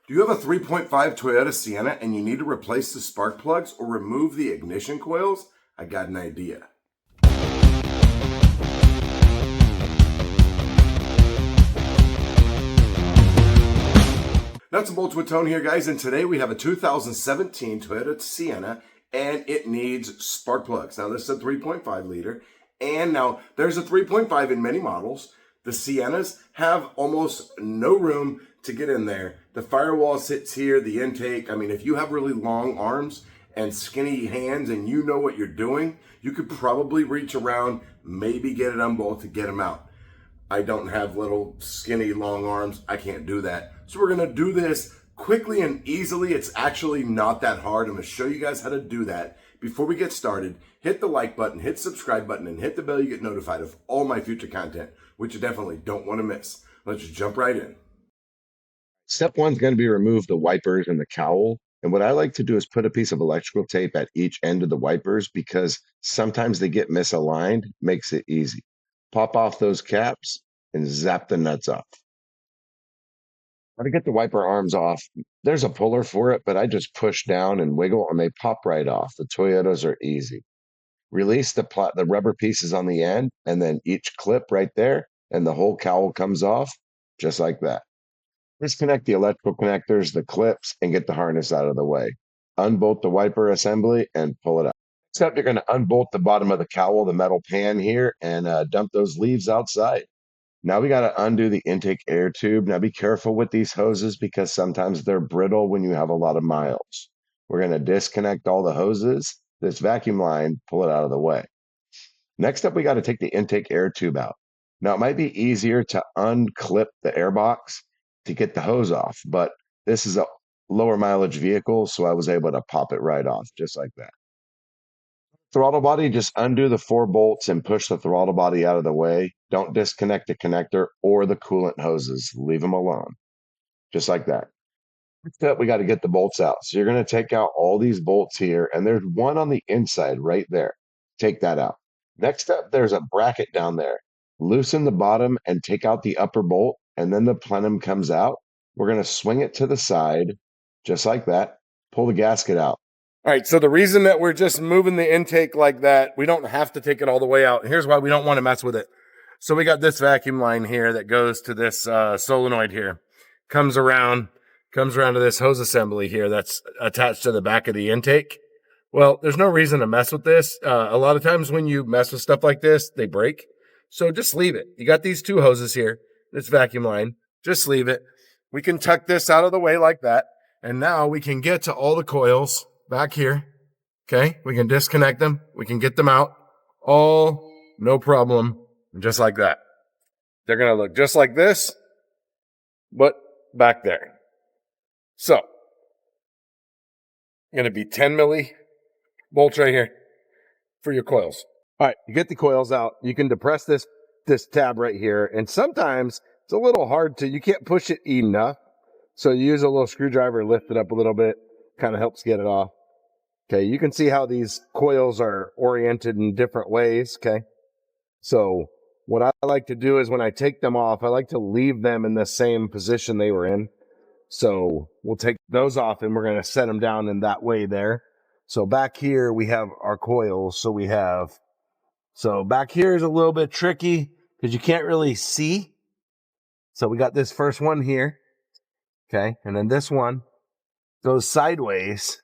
Do you have a 3.5 Toyota Sienna and you need to replace the spark plugs or remove the ignition coils? I got an idea. Nuts and bolts with Tone here, guys, and today we have a 2017 Toyota Sienna and it needs spark plugs. Now this is a 3.5 liter, and now there's a 3.5 in many models. The Siennas have almost no room to get in there. The firewall sits here, the intake. I mean, if you have really long arms and skinny hands and you know what you're doing, you could probably reach around, maybe get it unbolted to get them out. I don't have little skinny long arms. I can't do that. So we're gonna do this quickly and easily. It's actually not that hard. I'm gonna show you guys how to do that. Before we get started, hit the like button, hit subscribe button, and hit the bell. You get notified of all my future content, which you definitely don't want to miss. Let's just jump right in. Step one's going to be remove the wipers and the cowl. And what I like to do is put a piece of electrical tape at each end of the wipers because sometimes they get misaligned, makes it easy. Pop off those caps and zap the nuts off. Now to get the wiper arms off, there's a puller for it, but I just push down and wiggle and they pop right off. The Toyotas are easy. Release the rubber pieces on the end and then each clip right there and the whole cowl comes off just like that. Disconnect the electrical connectors, the clips, and get the harness out of the way. Unbolt the wiper assembly and pull it out. Next up, you're going to unbolt the bottom of the cowl, the metal pan here, and dump those leaves outside. Now we got to undo the intake air tube. Now be careful with these hoses because sometimes they're brittle when you have a lot of miles. We're going to disconnect all the hoses, this vacuum line, pull it out of the way. Next up, we got to take the intake air tube out. Now it might be easier to unclip the air box to get the hose off, but this is a lower mileage vehicle, so I was able to pop it right off just like that. Throttle body, just undo the 4 bolts and push the throttle body out of the way. Don't disconnect the connector or the coolant hoses. Leave them alone, just like that. Next up, we got to get the bolts out. So you're going to take out all these bolts here, and there's one on the inside right there. Take that out. Next up, there's a bracket down there. Loosen the bottom and take out the upper bolt, and then the plenum comes out. We're going to swing it to the side, just like that. Pull the gasket out. All right, so the reason that we're just moving the intake like that, we don't have to take it all the way out. Here's why we don't want to mess with it. So we got this vacuum line here that goes to this solenoid here. Comes around to this hose assembly here that's attached to the back of the intake. Well, there's no reason to mess with this. A lot of times when you mess with stuff like this, they break. So just leave it. You got these 2 hoses here, this vacuum line. Just leave it. We can tuck this out of the way like that. And now we can get to all the coils back here. Okay, we can disconnect them. We can get them out. All no problem. Just like that. They're going to look just like this, but back there. So, going to be 10 milli bolts right here for your coils. All right, you get the coils out. You can depress this tab right here. And sometimes it's a little hard you can't push it enough. So you use a little screwdriver, lift it up a little bit, kind of helps get it off. Okay, you can see how these coils are oriented in different ways, okay? So what I like to do is when I take them off, I like to leave them in the same position they were in. So we'll take those off and we're going to set them down in that way there. So back here we have our coils. So back here is a little bit tricky because you can't really see. So we got this first one here. Okay, and then this one goes sideways.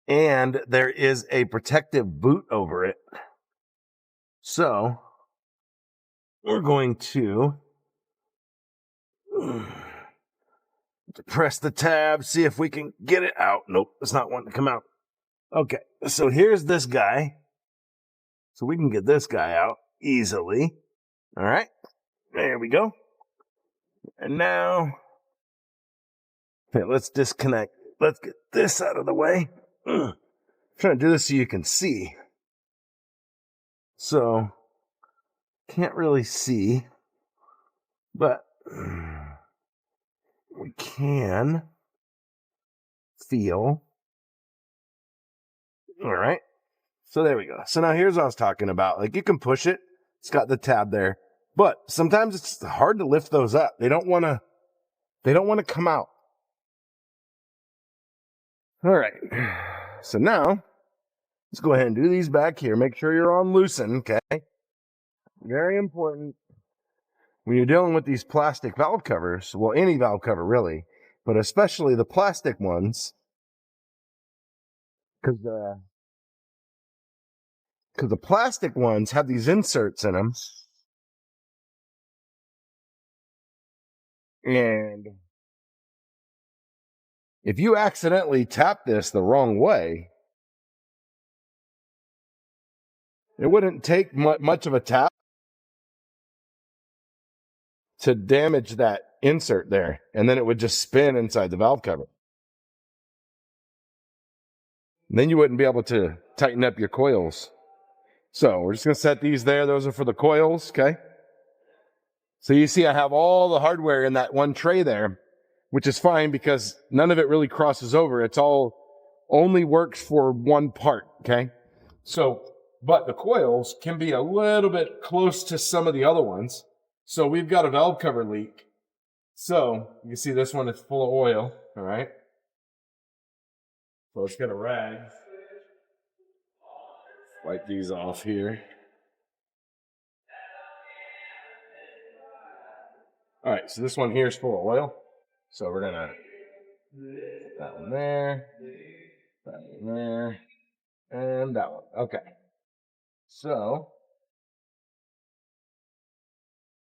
And there is a protective boot over it. So we're going to press the tab, see if we can get it out. Nope, it's not wanting to come out. Okay, so here's this guy. So we can get this guy out easily. All right, there we go. And now, okay, let's disconnect. Let's get this out of the way. I'm trying to do this so you can see. So, can't really see, but we can feel. All right. So there we go. So now here's what I was talking about. Like you can push it. It's got the tab there, but sometimes it's hard to lift those up. They don't want to come out. All right. So now let's go ahead and do these back here. Make sure you're on loosen, okay? Very important when you're dealing with these plastic valve covers. Well, any valve cover really, but especially the plastic ones, because the plastic ones have these inserts in them, and if you accidentally tap this the wrong way, it wouldn't take much of a tap to damage that insert there, and then it would just spin inside the valve cover. And then you wouldn't be able to tighten up your coils. So we're just going to set these there. Those are for the coils, okay? So you see I have all the hardware in that one tray there, which is fine because none of it really crosses over. It's all only works for one part, okay? So, but the coils can be a little bit close to some of the other ones. So we've got a valve cover leak. So you can see this one is full of oil, all right? So let's get a rag. Wipe these off here. All right, so this one here is full of oil. So we're gonna put that one there, that one there, and that one. Okay. So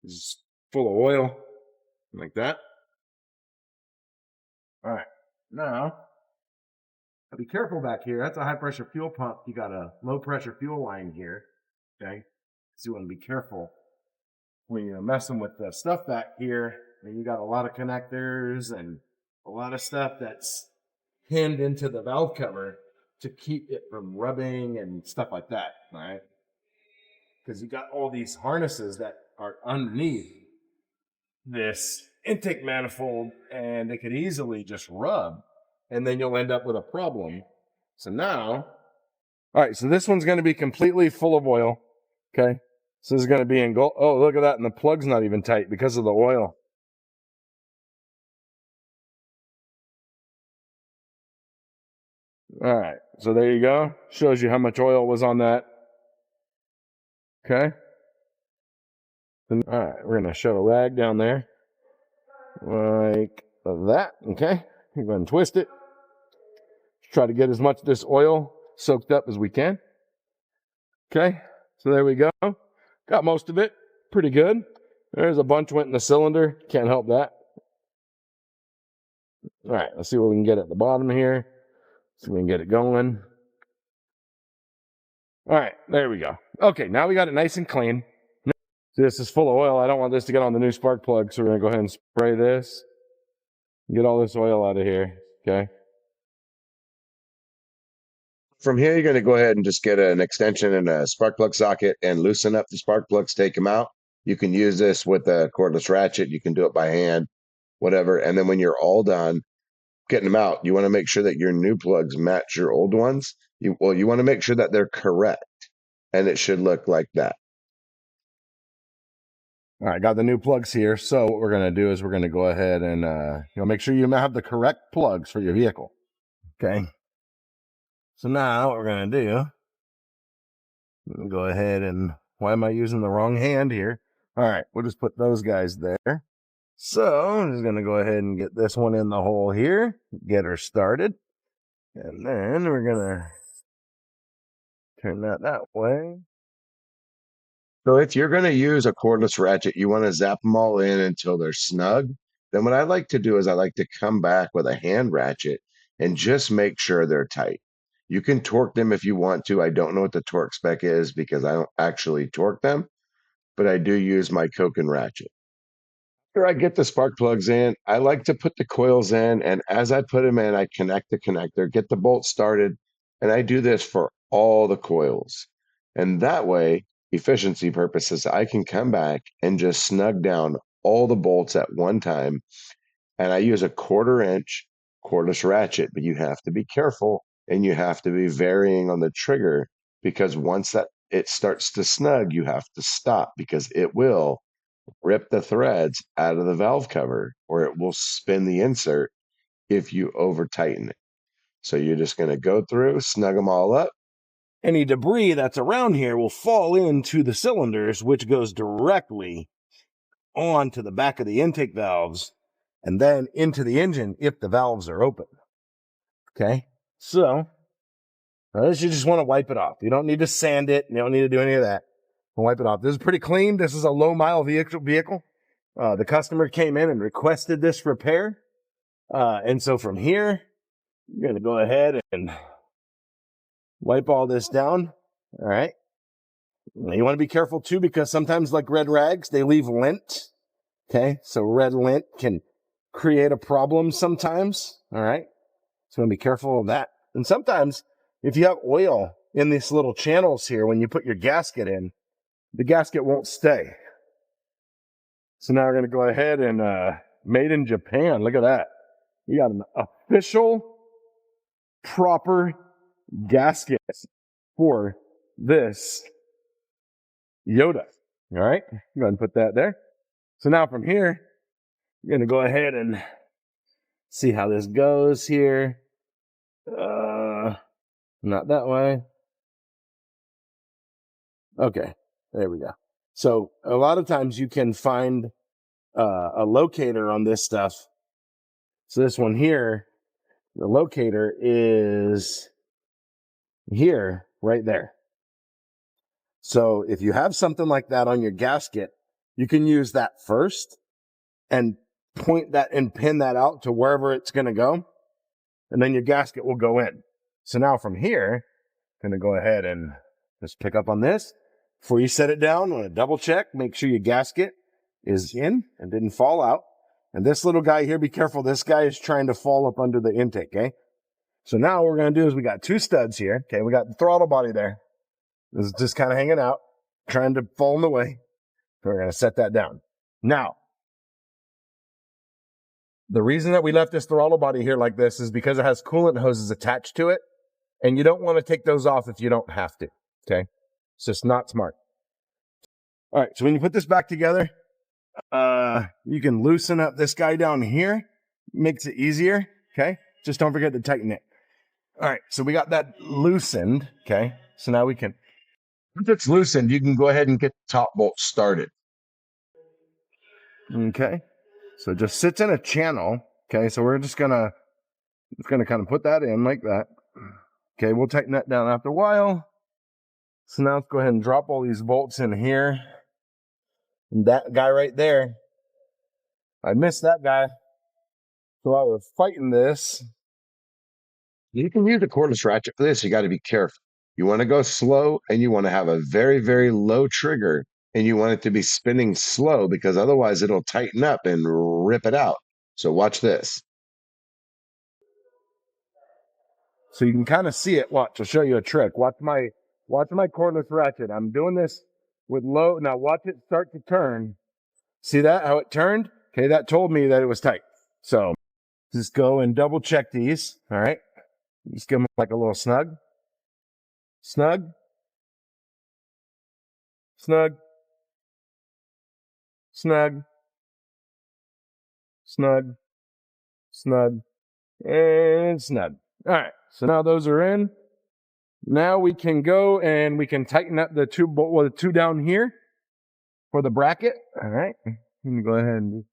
this is full of oil, like that. All right. Now, be careful back here. That's a high pressure fuel pump. You got a low pressure fuel line here. Okay. So you want to be careful when you're messing with the stuff back here. And you got a lot of connectors and a lot of stuff that's pinned into the valve cover to keep it from rubbing and stuff like that. All right. Because you got all these harnesses that are underneath this intake manifold, and they could easily just rub, and then you'll end up with a problem. So now, all right, so this one's going to be completely full of oil. Okay, so this is going to be in gold. Oh, look at that, and the plug's not even tight because of the oil. All right, so there you go. Shows you how much oil was on that. Okay. All right, we're going to shove a rag down there like that. Okay, you're going to twist it. Try to get as much of this oil soaked up as we can. Okay, so there we go. Got most of it. Pretty good. There's a bunch went in the cylinder. Can't help that. All right, let's see what we can get at the bottom here. See if we can get it going. All right, there we go. Okay, now we got it nice and clean. See, this is full of oil. I don't want this to get on the new spark plug, so we're going to go ahead and spray this. Get all this oil out of here, okay? From here, you're going to go ahead and just get an extension and a spark plug socket and loosen up the spark plugs, take them out. You can use this with a cordless ratchet. You can do it by hand, whatever. And then when you're all done getting them out, you want to make sure that your new plugs match your old ones. You want to make sure that they're correct, and it should look like that. All right, got the new plugs here. So what we're going to do is we're going to go ahead and make sure you have the correct plugs for your vehicle. Okay. So now what we're going to do, go ahead and, why am I using the wrong hand here? All right, we'll just put those guys there. So I'm just going to go ahead and get this one in the hole here, get her started. And then we're going to turn that way. So if you're going to use a cordless ratchet, you want to zap them all in until they're snug. Then what I like to do is I like to come back with a hand ratchet and just make sure they're tight. You can torque them if you want to. I don't know what the torque spec is because I don't actually torque them, but I do use my Koken ratchet. After I get the spark plugs in, I like to put the coils in, and as I put them in, I connect the connector, get the bolt started, and I do this for all the coils. And that way, efficiency purposes, I can come back and just snug down all the bolts at one time. And I use a 1/4 inch cordless ratchet, but you have to be careful and you have to be varying on the trigger because once that it starts to snug, you have to stop because it will rip the threads out of the valve cover or it will spin the insert if you over tighten it. So you're just going to go through, snug them all up. Any debris that's around here will fall into the cylinders, which goes directly onto the back of the intake valves and then into the engine if the valves are open. Okay, so this you just want to wipe it off. You don't need to sand it. You don't need to do any of that. Wipe it off. This is pretty clean. This is a low-mile vehicle. The customer came in and requested this repair. And so from here, you're going to go ahead and wipe all this down. All right. You want to be careful too, because sometimes, like red rags, they leave lint. Okay. So red lint can create a problem sometimes. All right. So be careful of that. And sometimes if you have oil in these little channels here, when you put your gasket in, the gasket won't stay. So now we're going to go ahead and made in Japan. Look at that. We got an official, proper gasket for this Toyota. All right. Go ahead and put that there. So now from here, we're going to go ahead and see how this goes here. Not that way. Okay. There we go. So a lot of times you can find a locator on this stuff. So this one here, the locator is here, right there. So if you have something like that on your gasket, you can use that first and point that and pin that out to wherever it's going to go. And then your gasket will go in. So now from here, I'm going to go ahead and just pick up on this. Before you set it down, want to double check, make sure your gasket is in and didn't fall out. And this little guy here, be careful. This guy is trying to fall up under the intake, okay? So now what we're going to do is we got two studs here. Okay, we got the throttle body there. This is just kind of hanging out, trying to fall in the way. So we're going to set that down. Now, the reason that we left this throttle body here like this is because it has coolant hoses attached to it. And you don't want to take those off if you don't have to, okay? It's just not smart. All right, so when you put this back together, you can loosen up this guy down here. Makes it easier, okay? Just don't forget to tighten it. All right, so we got that loosened, okay? So now we can... Once it's loosened, you can go ahead and get the top bolt started. Okay, so it just sits in a channel, okay? So we're just gonna kind of put that in like that. Okay, we'll tighten that down after a while. So now let's go ahead and drop all these bolts in here. And that guy right there, I missed that guy. So I was fighting this. You can use a cordless ratchet for this. You got to be careful. You want to go slow, and you want to have a very, very low trigger, and you want it to be spinning slow, because otherwise it'll tighten up and rip it out. So watch this. So you can kind of see it. Watch, I'll show you a trick. Watch my cordless ratchet. I'm doing this with low. Now watch it start to turn. See that, how it turned? Okay, that told me that it was tight. So just go and double check these. All right. Just give them like a little snug. Snug. Snug. Snug. Snug. Snug. And snug. All right. So now those are in. Now we can go and we can tighten up the two down here for the bracket. All right. Let me go ahead and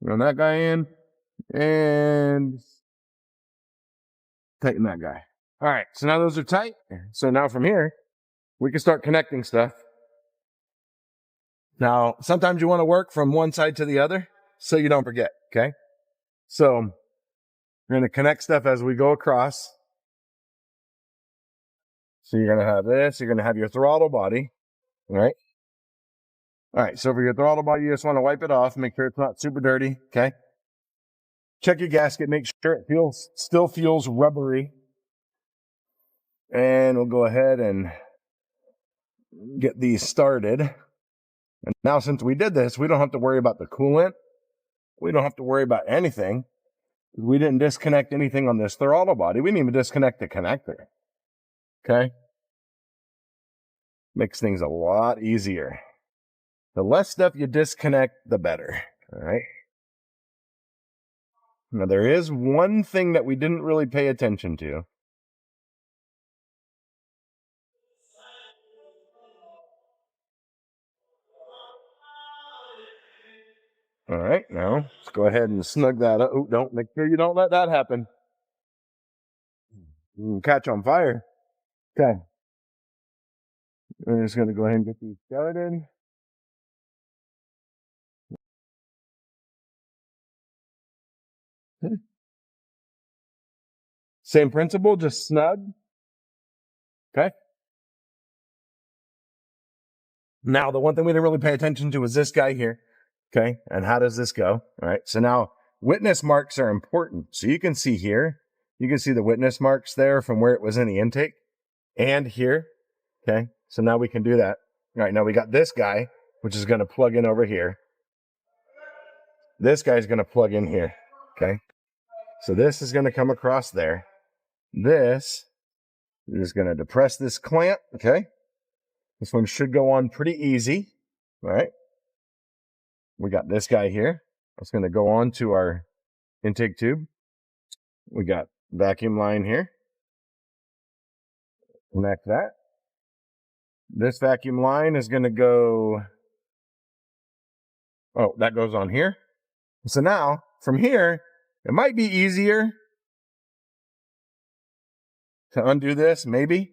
run that guy in and tighten that guy. All right. So now those are tight. So now from here, we can start connecting stuff. Now, sometimes you want to work from one side to the other so you don't forget. Okay. So we're going to connect stuff as we go across. So you're going to have this. You're going to have your throttle body. All right. All right. So for your throttle body, you just want to wipe it off. Make sure it's not super dirty. Okay. Check your gasket. Make sure it still feels rubbery. And we'll go ahead and get these started. And now since we did this, we don't have to worry about the coolant. We don't have to worry about anything. We didn't disconnect anything on this throttle body. We didn't even disconnect the connector. Okay. Makes things a lot easier. The less stuff you disconnect, the better. All right. Now, there is one thing that we didn't really pay attention to. All right, now let's go ahead and snug that up. Oh, don't make sure you don't let that happen. You can catch on fire. Okay. We're just going to go ahead and get these started. Same principle, just snug. Okay. Now, the one thing we didn't really pay attention to is this guy here. Okay. And how does this go? All right. So now witness marks are important. So you can see here, you can see the witness marks there from where it was in the intake and here. Okay. So now we can do that. All right. Now we got this guy, which is going to plug in over here. This guy's going to plug in here. Okay. So this is going to come across there. This is going to depress this clamp. Okay. This one should go on pretty easy. All right. We got this guy here. It's going to go on to our intake tube. We got vacuum line here. Connect that. This vacuum line is going to go. Oh, that goes on here. So now from here, it might be easier to undo this, maybe,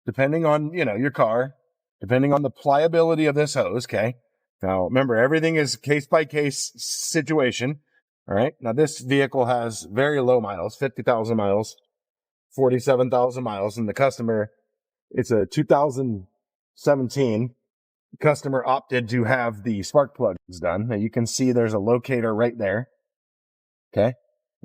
depending on, your car, depending on the pliability of this hose. Okay. Now remember, everything is case by case situation. All right. Now this vehicle has very low miles, 50,000 miles, 47,000 miles. And the customer, it's a 2017. Customer opted to have the spark plugs done. Now you can see there's a locator right there. Okay.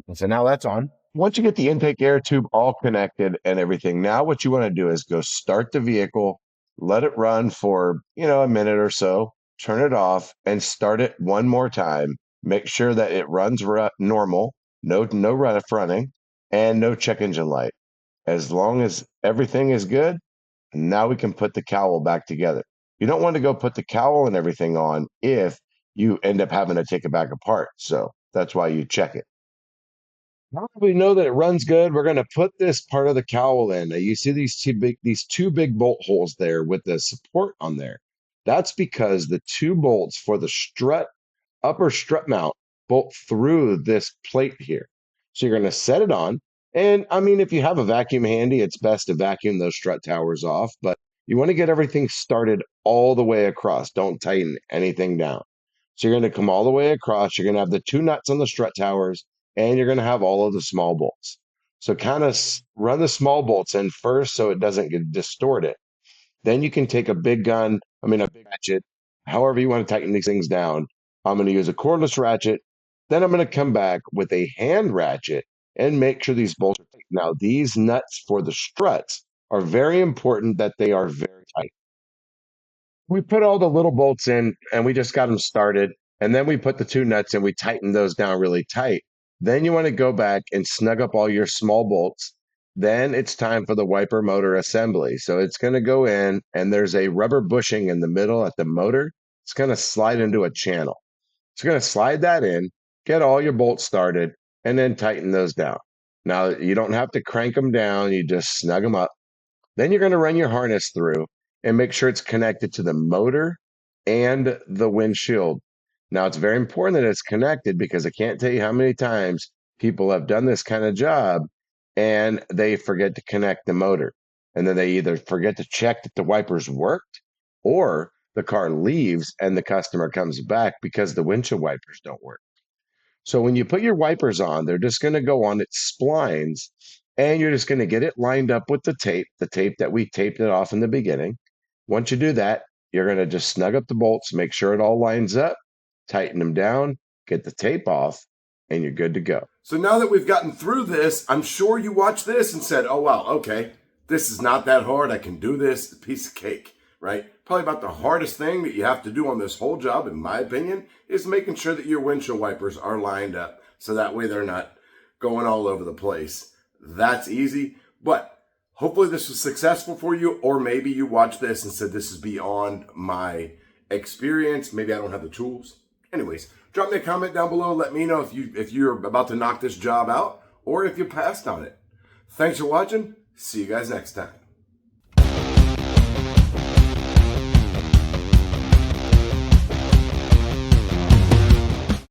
And so now that's on. Once you get the intake air tube all connected and everything, now what you want to do is go start the vehicle, let it run for, a minute or so, turn it off and start it one more time. Make sure that it runs normal, no running, and no check engine light. As long as everything is good, now we can put the cowl back together. You don't want to go put the cowl and everything on if you end up having to take it back apart. So that's why you check it. Now that we know that it runs good, we're going to put this part of the cowl in. Now, you see these two big bolt holes there with the support on there. That's because the two bolts for the upper strut mount bolt through this plate here. So you're going to set it on. And I mean, if you have a vacuum handy, it's best to vacuum those strut towers off, but you want to get everything started all the way across. Don't tighten anything down. So you're going to come all the way across. You're going to have the two nuts on the strut towers, and you're going to have all of the small bolts. So kind of run the small bolts in first so it doesn't get distorted. Then you can take a big ratchet, however you want to tighten these things down. I'm going to use a cordless ratchet. Then I'm going to come back with a hand ratchet and make sure these bolts are tight. Now, these nuts for the struts are very important that they are very tight. We put all the little bolts in and we just got them started. And then we put the two nuts and we tighten those down really tight. Then you want to go back and snug up all your small bolts. Then it's time for the wiper motor assembly. So it's going to go in and there's a rubber bushing in the middle at the motor. It's going to slide into a channel. It's going to slide that in, get all your bolts started, and then tighten those down. Now, you don't have to crank them down. You just snug them up. Then you're going to run your harness through and make sure it's connected to the motor and the windshield. Now, it's very important that it's connected because I can't tell you how many times people have done this kind of job and they forget to connect the motor. And then they either forget to check that the wipers worked or the car leaves and the customer comes back because the windshield wipers don't work. So when you put your wipers on, they're just going to go on its splines and you're just going to get it lined up with the tape that we taped it off in the beginning. Once you do that, you're going to just snug up the bolts, make sure it all lines up, tighten them down, get the tape off, and you're good to go. So now that we've gotten through this, I'm sure you watched this and said, oh, wow, okay, this is not that hard. I can do this. It's a piece of cake, right? Probably about the hardest thing that you have to do on this whole job, in my opinion, is making sure that your windshield wipers are lined up so that way they're not going all over the place. That's easy, but hopefully this was successful for you, or maybe you watched this and said this is beyond my experience. Maybe I don't have the tools. Anyways, Drop me a comment down below. Let me know if you're about to knock this job out or if you passed on it. Thanks for watching. See you guys next time.